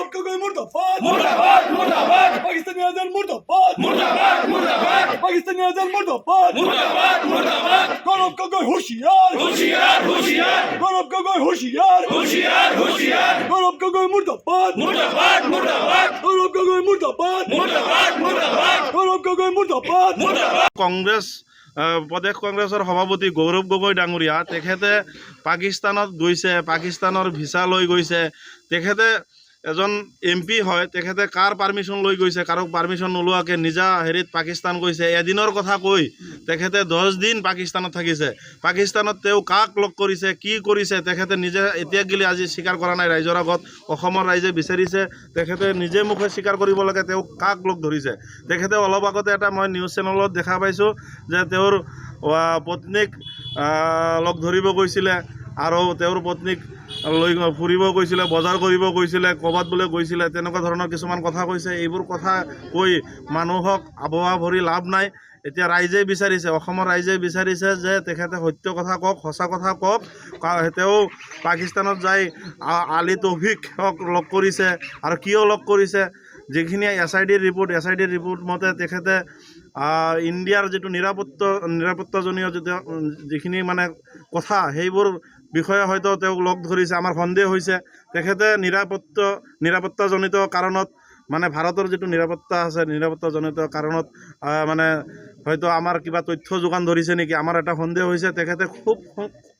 গৌরব গগৈ মুর্দাবাদ মুর্দাবাদ মুর্দাবাদ পাকিস্তানি আজাদ মুর্দাবাদ মুর্দাবাদ মুর্দাবাদ পাকিস্তানি আজাদ মুর্দাবাদ মুর্দাবাদ মুর্দাবাদ গৌরব গগৈ হুঁশিয়ার হুঁশিয়ার হুঁশিয়ার গৌরব গগৈ হুঁশিয়ার হুঁশিয়ার হুঁশিয়ার গৌরব গগৈ মুর্দাবাদ মুর্দাবাদ মুর্দাবাদ গৌরব গগৈ মুর্দাবাদ মুর্দাবাদ মুর্দাবাদ গৌরব গগৈ মুর্দাবাদ মুর্দাবাদ কংগ্ৰেছ প্ৰদেশ কংগ্ৰেছৰ সভাপতি গৌৰৱ গগৈ ডাঙৰীয়া তেখেতে পাকিস্তানত গৈছে, পাকিস্তানৰ ভিছা লৈ গৈছে। তেখেতে এজন MP হয়, তেখেতে কাৰ পাৰ্মিশ্যন লৈ গৈছে, কাৰো পাৰ্মিশ্যন নোলোৱাকৈ নিজা হেৰিত পাকিস্তান গৈছে। এদিনৰ কথা কৈ তেখেতে 10 দিন পাকিস্তানত থাকিছে। পাকিস্তানত তেওঁ কাক লগ কৰিছে, কি কৰিছে তেখেতে নিজে এতিয়া গিলি আজি স্বীকাৰ কৰা নাই ৰাইজৰ আগত। অসমৰ ৰাইজে বিচাৰিছে তেখেতে নিজে মুখে স্বীকাৰ কৰিব লাগে তেওঁ কাক লগ ধৰিছে। তেখেতে অলপ আগতে এটা মই নিউজ চেনেলত দেখা পাইছোঁ যে তেওঁৰ পত্নীক লগ ধৰিব গৈছিলে আৰু তেওঁৰ পত্নীক লৈ ফুৰিব গৈছিলে, বজাৰ কৰিব গৈছিলে, ক'ৰবাত বোলে গৈছিলে, তেনেকুৱা ধৰণৰ কিছুমান কথা কৈছে। এইবোৰ কথা কৈ মানুহক আবহাৱা ভৰি লাভ নাই। এতিয়া ৰাইজে বিচাৰিছে, অসমৰ ৰাইজে বিচাৰিছে যে তেখেতে সত্য কথা কওক, সঁচা কথা কওক। তেওঁ পাকিস্তানত যাই আলী তৌফিকক লগ কৰিছে আৰু কিয় লগ কৰিছে, যিখিনি SID ৰিপৰ্ট মতে তেখেতে ইণ্ডিয়াৰ যিটো নিৰাপত্তাজনীয় যিখিনি মানে কথা সেইবোৰ বিষয়ে হয়তো তেওঁক লগ ধৰিছে। আমাৰ সন্দেহ হৈছে তেখেতে নিৰাপত্তাজনিত কাৰণত মানে ভাৰতৰ যিটো নিৰাপত্তা আছে, নিৰাপত্তাজনিত কাৰণত মানে হয়তো আমাৰ কিবা তথ্য যোগান ধৰিছে নেকি, আমাৰ এটা সন্দেহ হৈছে। তেখেতে খুব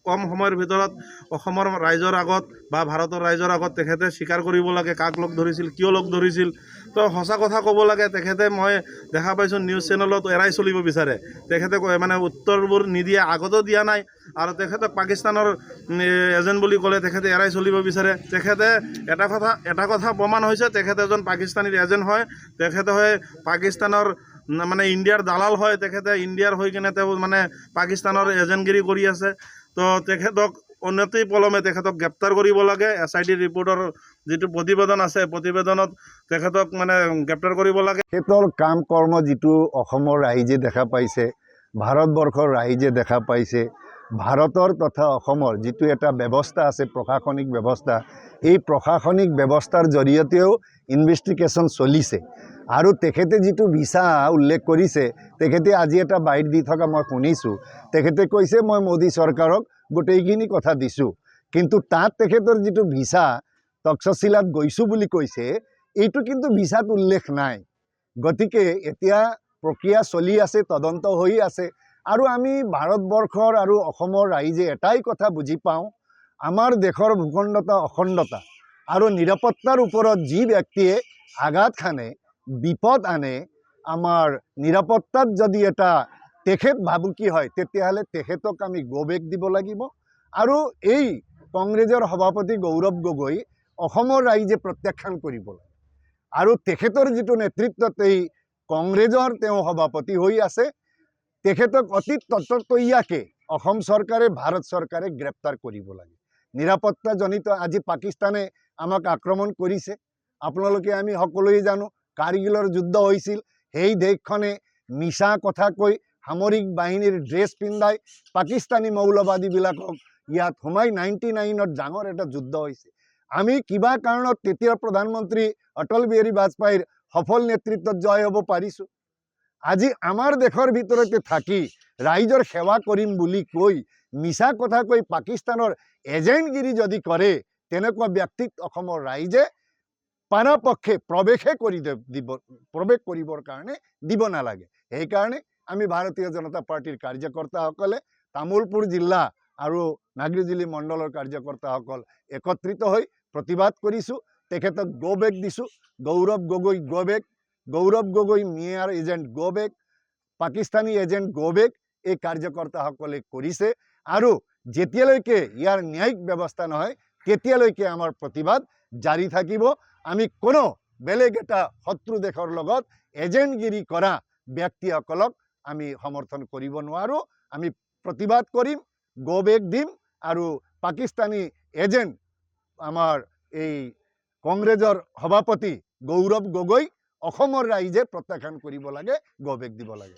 কম সময়ৰ ভিতৰত অসমৰ ৰাইজৰ আগত বা ভাৰতৰ ৰাইজৰ আগত তেখেতে স্বীকাৰ কৰিব লাগে কাক লগ ধৰিছিল, কিয় লগ ধৰিছিল। তো সঁচা কথা ক'ব লাগে। তেখেতে মই দেখা পাইছোঁ নিউজ চেনেলত এৰাই চলিব বিচাৰে। তেখেতে মানে উত্তৰবোৰ নিদিয়ে, আগতো দিয়া নাই আৰু তেখেতক পাকিস্তানৰ এজেণ্ট বুলি ক'লে তেখেতে এৰাই চলিব বিচাৰে। তেখেতে এটা কথা প্ৰমাণ হৈছে তেখেতে এজন পাকিস্তানীৰ এজেণ্ট হয়। তেখেতে হয় পাকিস্তানৰ মানে ইণ্ডিয়াৰ দালাল হয়। তেখেতে ইণ্ডিয়াৰ হৈ কিনে তেওঁ মানে পাকিস্তানৰ এজেণ্টগিৰি কৰি আছে। তো তেখেতক অনতি পলমে তেখেতক গ্ৰেপ্তাৰ কৰিব লাগে। SID ৰিপৰ্টৰ যিটো প্ৰতিবেদন আছে, প্ৰতিবেদনত তেখেতক মানে গ্ৰেপ্তাৰ কৰিব লাগে। তেখেতৰ কাম কৰ্ম যিটো অসমৰ ৰাইজে দেখা পাইছে, ভাৰতবৰ্ষৰ ৰাইজে দেখা পাইছে, ভাৰতৰ তথা অসমৰ যিটো এটা ব্যৱস্থা আছে প্ৰশাসনিক ব্যৱস্থা, এই প্ৰশাসনিক ব্যৱস্থাৰ জৰিয়তেও ইনভেষ্টিগেশ্যন চলিছে। আৰু তেখেতে যিটো ভিছা উল্লেখ কৰিছে, তেখেতে আজি এটা বাইট দি থকা মই শুনিছোঁ। তেখেতে কৈছে মই মোদী চৰকাৰক গোটেইখিনি কথা দিছোঁ, কিন্তু তাত তেখেতৰ যিটো ভিছা তক্ষশিলাত গৈছোঁ বুলি কৈছে, এইটো কিন্তু ভিছাত উল্লেখ নাই। গতিকে এতিয়া প্ৰক্ৰিয়া চলি আছে, তদন্ত হৈ আছে। আৰু আমি ভাৰতবৰ্ষৰ আৰু অসমৰ ৰাইজে এটাই কথা বুজি পাওঁ, আমাৰ দেশৰ ভূখণ্ডতা অখণ্ডতা আৰু নিৰাপত্তাৰ ওপৰত যি ব্যক্তিয়ে আঘাত সানে, বিপদ আনে, আমাৰ নিৰাপত্তাত যদি এটা তেখেত ভাবুকি হয়, তেতিয়াহ'লে তেখেতক আমি গ'বেক দিব লাগিব। আৰু এই কংগ্ৰেছৰ সভাপতি গৌৰৱ গগৈ অসমৰ ৰাইজে প্ৰত্যাখ্যান কৰিব লাগে। আৰু তেখেতৰ যিটো নেতৃত্বত এই কংগ্ৰেছৰ তেওঁ সভাপতি হৈ আছে, তেখেতক অতি তৎপৰীয়াকৈ অসম চৰকাৰে, ভাৰত চৰকাৰে গ্ৰেপ্তাৰ কৰিব লাগে। নিৰাপত্তাজনিত আজি পাকিস্তানে আমাক আক্ৰমণ কৰিছে। আপোনালোকে আমি সকলোৱে জানো কাৰ্গিলৰ যুদ্ধ হৈছিল। সেই দেশখনে মিছা কথা কৈ সামৰিক বাহিনীৰ ড্ৰেছ পিন্ধাই পাকিস্তানী মৌলবাদীবিলাকক ইয়াত সোমাই 99ত ডাঙৰ এটা যুদ্ধ হৈছে। আমি কিবা কাৰণত তেতিয়াৰ প্ৰধানমন্ত্ৰী অটল বিহাৰী বাজপেয়ীৰ সফল নেতৃত্বত জয় হ'ব পাৰিছোঁ। আজি আমাৰ দেশৰ ভিতৰতে থাকি ৰাইজৰ সেৱা কৰিম বুলি কৈ মিছা কথা কৈ পাকিস্তানৰ এজেণ্টগিৰি যদি কৰে, তেনেকুৱা ব্যক্তিক অসমৰ ৰাইজে পৰাপক্ষে প্ৰৱেশ কৰিবৰ কাৰণে দিব নালাগে। সেইকাৰণে আমি ভাৰতীয় জনতা পাৰ্টিৰ কাৰ্যকৰ্তাসকলে তামোলপুৰ জিলা আৰু নাগৰিজুলি মণ্ডলৰ কাৰ্যকৰ্তাসকল একত্ৰিত হৈ প্ৰতিবাদ কৰিছোঁ। তেখেতক গ'বেক দিছোঁ। গৌৰৱ গগৈ গ'বেক, গৌৰৱ গগৈ মেয়াৰ agent go back, Pakistani agent go back এই কাৰ্যকৰ্তাসকলে কৰিছে। আৰু যেতিয়ালৈকে ইয়াৰ ন্যায়িক ব্যৱস্থা নহয়, তেতিয়ালৈকে আমাৰ প্ৰতিবাদ জাৰি থাকিব। আমি কোনো বেলেগ এটা শত্ৰু দেশৰ লগত এজেণ্টগিৰি কৰা ব্যক্তিসকলক আমি সমৰ্থন কৰিব নোৱাৰোঁ। আমি প্ৰতিবাদ কৰিম, গ'বেক দিম আৰু পাকিস্তানী এজেণ্ট আমাৰ এই কংগ্ৰেছৰ সভাপতি গৌৰৱ গগৈ অসমৰ ৰাইজে প্ৰত্যাখ্যান কৰিব লাগে, গ'বেক দিব লাগে।